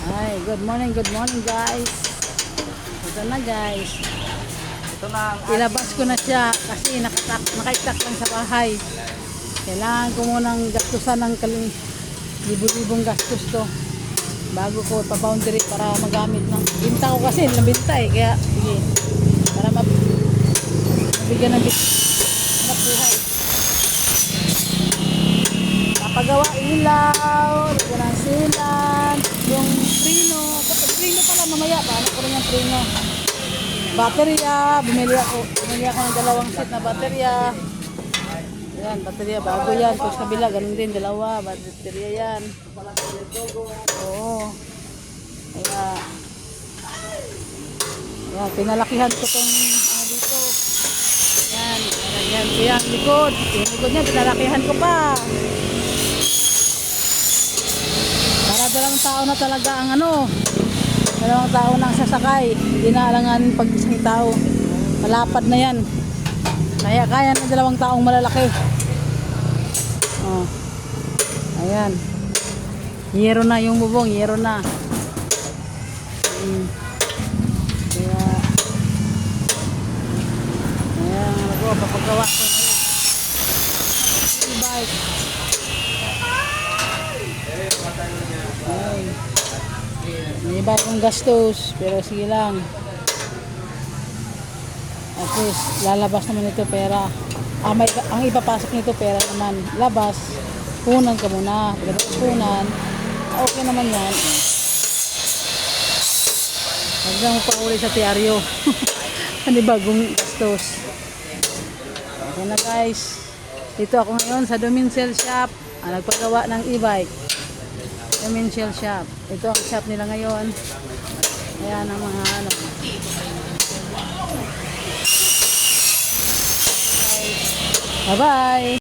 Ay, good morning guys. Ito na guys. Ito na ang Ilabas ko na siya kasi nakaitak lang sa bahay. Kailangan ko munang gastusan ng libo-libong gastos to bago ko pa-boundary para magamit ng binta ko kasi nabinta eh. Kaya sige, para mabigyan ng buhay. Papagawa ilaw, lagyan ng silan, yung prino pala mamaya ba? Ano ko rin yung prino? Baterya, bumili ako ng dalawang set na baterya. Yan, baterya bago yan. Tapos kabila, ganun din, dalawa, baterya yan. Oo. Kaya, pinalakihan ko tong dito. Yan, yan, yung likod. Yung likod niya, pinalakihan ko pa. Para dalawang tao na talaga ang dalawang tao na ang sasakay. Hindi na alangan pag isang tao. Malapad na yan. Kaya ng dalawang taong malalaki. Oh. Ayan. Yero na yung bubong, yero na. Kaya ayan, papagawa ko ngayon. E-bike. May iba akong gastos, pero sige lang. At least, lalabas naman ito pera. Ang ipapasok nito pera naman. Labas, punan ka muna. Labas punan, okay naman yan. Hanggang pa uli sa tiaryo. Ano bagong gastos. Okay na guys. Dito ako ngayon sa Domincel Shop. Nagpagawa ng e-bike. Domincel Shop. Ito ang shop nila ngayon. Ayan ang mga Bye-bye!